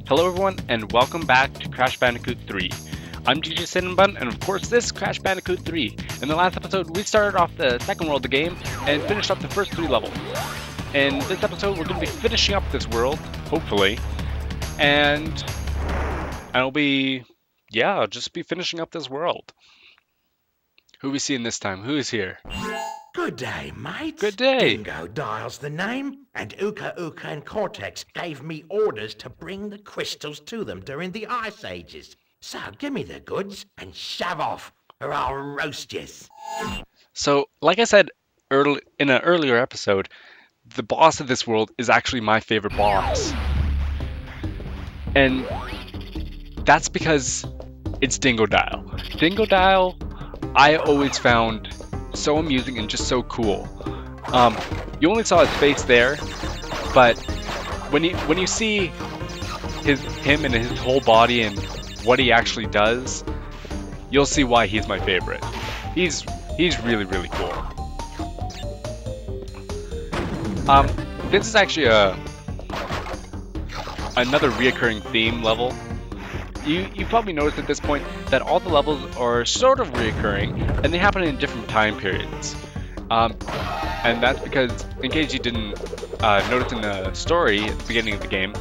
Hello everyone, and welcome back to Crash Bandicoot 3. I'm DJ Cinnabon, and of course this is Crash Bandicoot 3. In the last episode, we started off the second world of the game, and finished up the first 3 levels. In this episode, we're going to be finishing up this world, hopefully. And I'll just be finishing up this world. Who are we seeing this time? Who is here? Good day, mate. Good day. Dingodile's the name, and Uka Uka and Cortex gave me orders to bring the crystals to them during the Ice Ages. So give me the goods and shove off, or I'll roast yous. So, like I said in an earlier episode, the boss of this world is actually my favorite boss. And that's because it's Dingodile. Dingodile, I always found so amusing and just so cool. You only saw his face there, but when you see him and his whole body and what he actually does, you'll see why he's my favorite. He's really cool. This is actually another reoccurring theme level. You probably noticed at this point that all the levels are sort of reoccurring, and they happen in different time periods. And that's because, in case you didn't notice in the story at the beginning of the game,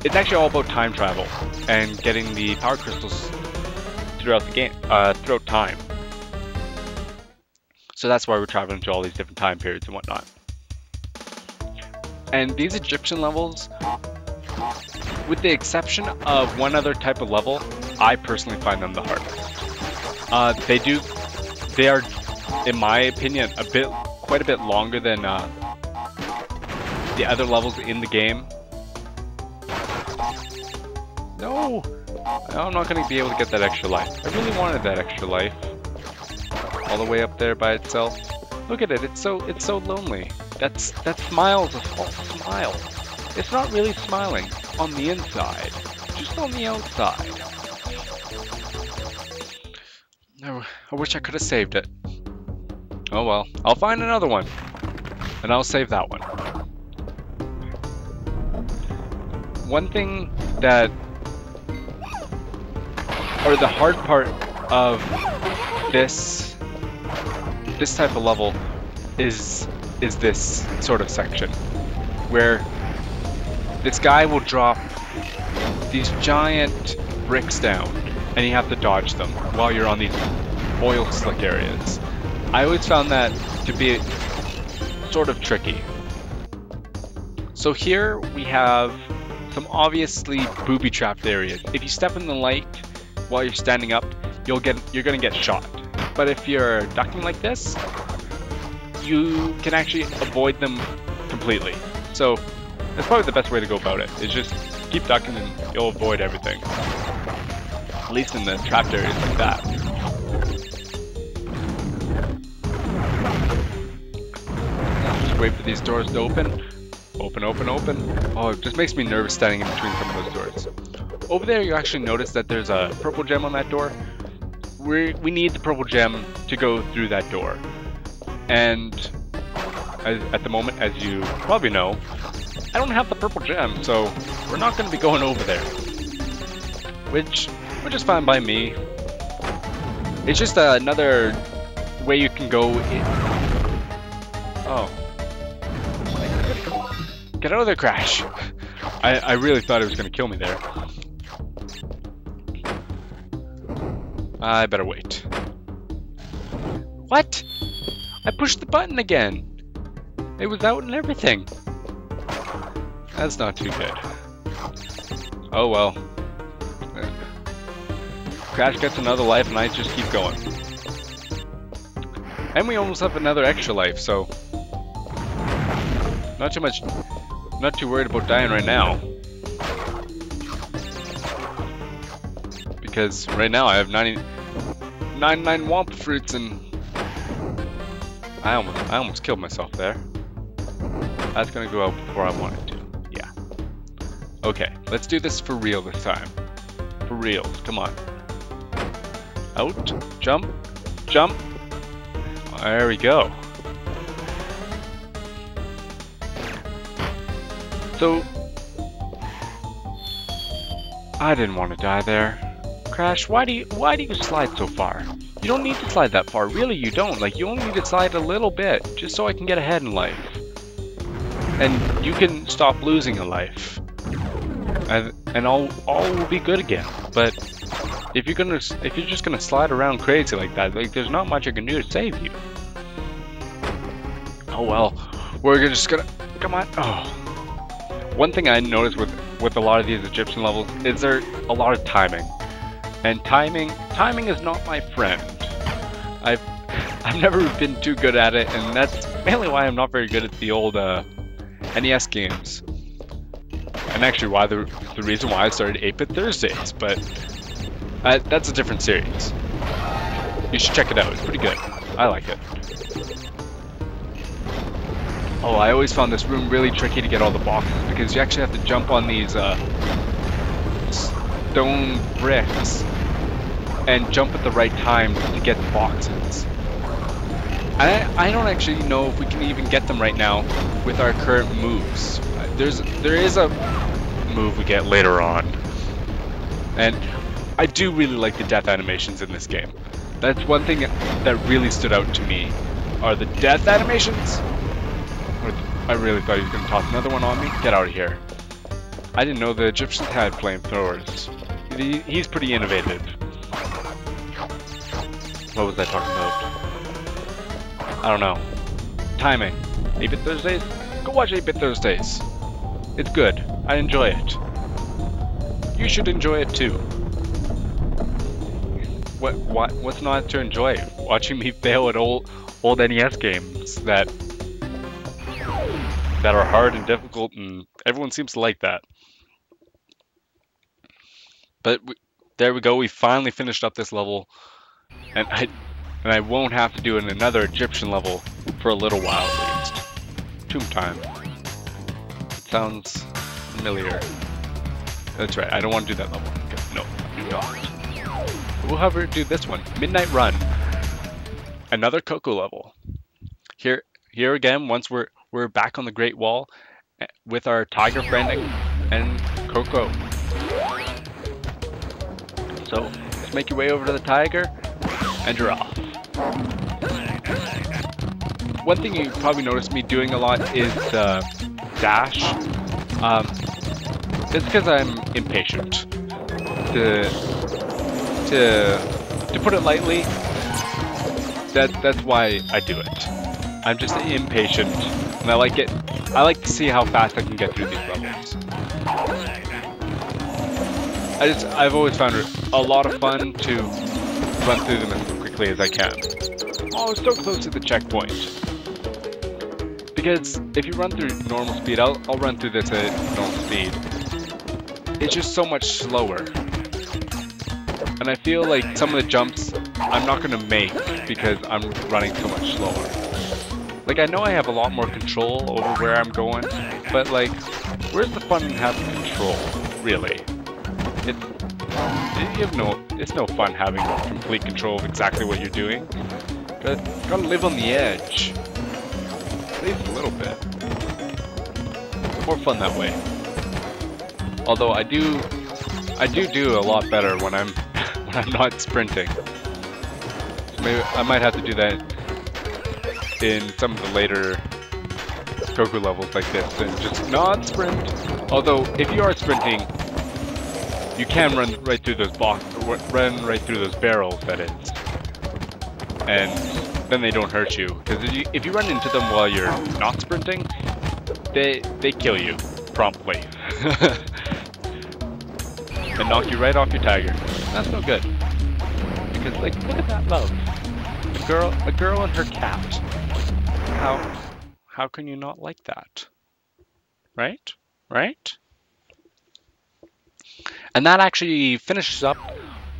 it's actually all about time travel and getting the power crystals throughout the game, throughout time. So that's why we're traveling to all these different time periods and whatnot. And these Egyptian levels, with the exception of one other type of level, I personally find them the hardest. They are, in my opinion, quite a bit longer than the other levels in the game. No, I'm not going to be able to get that extra life. I really wanted that extra life, all the way up there by itself. Look at it, it's so lonely. That smile's a false smile. It's not really smiling on the inside, just on the outside. I wish I could have saved it. Oh well, I'll find another one, and I'll save that one. One thing that, or the hard part of this type of level is this sort of section, where this guy will drop these giant bricks down, and you have to dodge them while you're on these oil slick areas. I always found that to be sort of tricky. So here we have some obviously booby-trapped areas. If you step in the light while you're standing up, you're gonna get shot. But if you're ducking like this, you can actually avoid them completely. So that's probably the best way to go about it, is just keep ducking and you'll avoid everything. At least in the trapped areas like that. Just wait for these doors to open. Open. Oh, it just makes me nervous standing in between some of those doors. Over there you actually notice that there's a purple gem on that door. We need the purple gem to go through that door. And at the moment, as you probably know, I don't have the purple gem, so we're not going to be going over there. Which is fine by me. It's just another way you can go in. Oh. Get out of there, Crash! I really thought it was going to kill me there. I better wait. What? I pushed the button again. It was out and everything. That's not too good. Oh well. Crash gets another life and I just keep going. And we almost have another extra life, so not too worried about dying right now. Because right now I have 99 Wampa fruits and I almost killed myself there. That's gonna go out before I wanted to. Yeah. Okay, let's do this for real this time. For real, come on. Out, jump. There we go. So I didn't want to die there. Crash, why do you slide so far? You don't need to slide that far. Really, you don't. Like, you only need to slide a little bit, just so I can get ahead in life. And you can stop losing a life. And all will be good again. But if you're just gonna slide around crazy like that, like there's not much I can do to save you. Oh well. We're just gonna come on. Oh. One thing I noticed with a lot of these Egyptian levels is there a lot of timing. And timing is not my friend. I've never been too good at it, and that's mainly why I'm not very good at the old NES games. And actually why the reason why I started 8-Bit Thursdays, but that's a different series. You should check it out, it's pretty good. I like it. Oh, I always found this room really tricky to get all the boxes because you actually have to jump on these stone bricks and jump at the right time to get the boxes. I don't actually know if we can even get them right now with our current moves. There is a move we get later on, and I do really like the death animations in this game. That's one thing that really stood out to me, are the death animations. I really thought he was going to toss another one on me. Get out of here. I didn't know the Egyptians had flamethrowers. He's pretty innovative. What was I talking about? I don't know. Timing. 8-Bit Thursdays? Go watch 8-Bit Thursdays. It's good. I enjoy it. You should enjoy it too. What's not to enjoy? Watching me fail at old NES games that are hard and difficult, and everyone seems to like that. But there we go. We finally finished up this level, and I won't have to do another Egyptian level for a little while at least. Tomb time. It sounds familiar. That's right. I don't want to do that level. No, I do not. We'll have her do this one. Midnight Run. Another Coco level. Here again. Once we're back on the Great Wall with our tiger friend and Coco. So just make your way over to the tiger, and you're off. One thing you probably noticed me doing a lot is dash. It's because I'm impatient. To put it lightly, that's why I do it. I'm just impatient, and I like it. I like to see how fast I can get through these levels. I've always found it a lot of fun to run through them as quickly as I can. Oh, so close to the checkpoint. Because if you run through normal speed, I'll run through this at normal speed. It's just so much slower. And I feel like some of the jumps I'm not going to make because I'm running so much slower. Like, I know I have a lot more control over where I'm going, but like, where's the fun in having control, really? It's no fun having complete control of exactly what you're doing. Gotta live on the edge. At least a little bit. More fun that way. Although I do a lot better when I'm not sprinting. Maybe I might have to do that in some of the later Coco levels like this and just not sprint. Although if you are sprinting, you can run right through those run right through those barrels, that is, and then they don't hurt you. Because if you run into them while you're not sprinting, they kill you promptly and knock you right off your tiger. That's no good. Because like, look at that love, a girl and her cat. How can you not like that? Right? Right? And that actually finishes up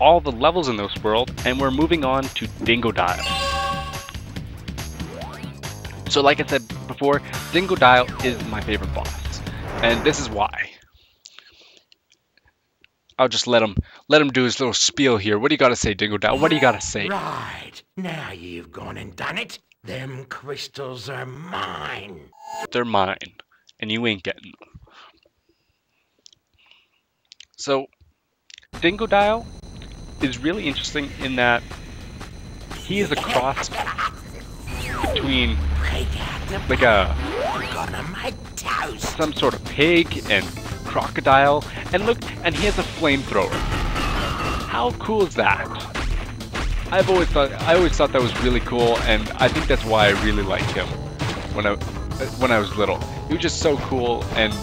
all the levels in this world, and we're moving on to Dingodile. So like I said before, Dingodile is my favorite boss, and this is why. I'll just let him do his little spiel here. What do you got to say, Dingodile? What do you got to say? Right, now you've gone and done it. Them crystals are mine. They're mine, and you ain't getting them. So, Dingodile is really interesting in that he is a cross between like some sort of pig and crocodile, and look, and he has a flamethrower. How cool is that? I always thought that was really cool, and I think that's why I really liked him when I was little. He was just so cool, and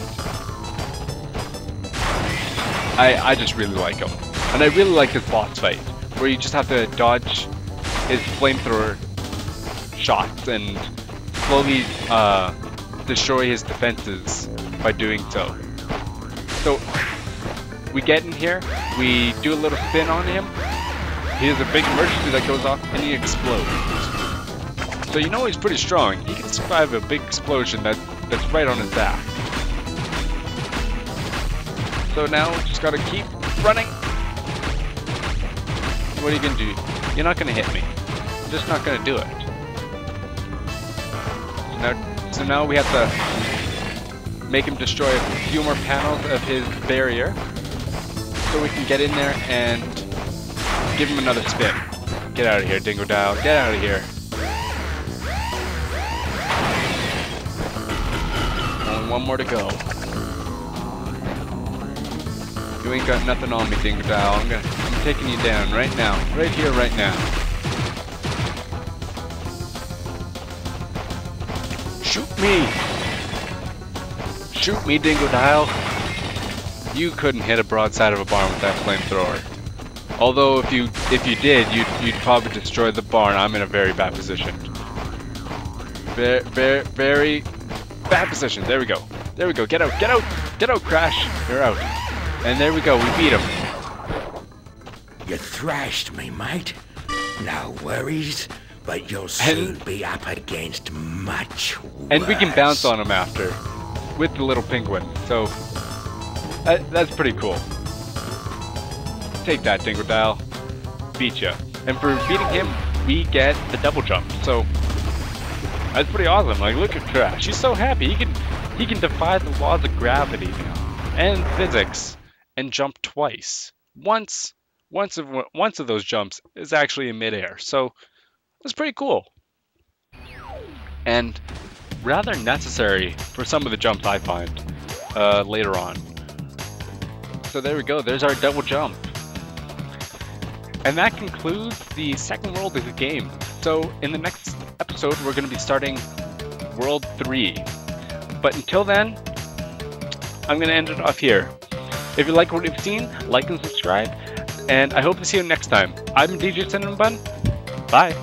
I just really like him. And I really like his boss fight, where you just have to dodge his flamethrower shots and slowly destroy his defenses by doing so. So we get in here, we do a little spin on him, he has a big emergency that goes off, and he explodes. So you know he's pretty strong. He can survive a big explosion that's right on his back. So now we just gotta keep running. What are you gonna do? You're not gonna hit me. You're just not gonna do it. So now we have to make him destroy a few more panels of his barrier, so we can get in there and give him another spin. Get out of here, Dingodile. Get out of here. Only one more to go. You ain't got nothing on me, Dingodile. I'm taking you down right now. Right here, right now. Shoot me! Shoot me, Dingodile! You couldn't hit a broadside of a barn with that flamethrower. Although if you did, you'd probably destroy the barn. I'm in a very bad position. Very bad position. There we go. There we go. Get out! Get out! Get out, Crash! You're out. And there we go. We beat him. You thrashed me, mate. No worries. But you'll soon be up against much worse. And we can bounce on him after, with the little penguin. So, that's pretty cool. Take that, Dingodile. Beat ya. And for beating him, we get the double jump. So, that's pretty awesome. Like, look at Crash. He's so happy. He can defy the laws of gravity now, and physics, and jump twice. Once of those jumps is actually in midair. So, it's pretty cool. And rather necessary for some of the jumps I find later on. So there we go, there's our double jump. And that concludes the second world of the game. So in the next episode, we're going to be starting World 3. But until then, I'm going to end it off here. If you like what you've seen, like and subscribe. And I hope to see you next time. I'm DJ Cinnamon Bun. Bye.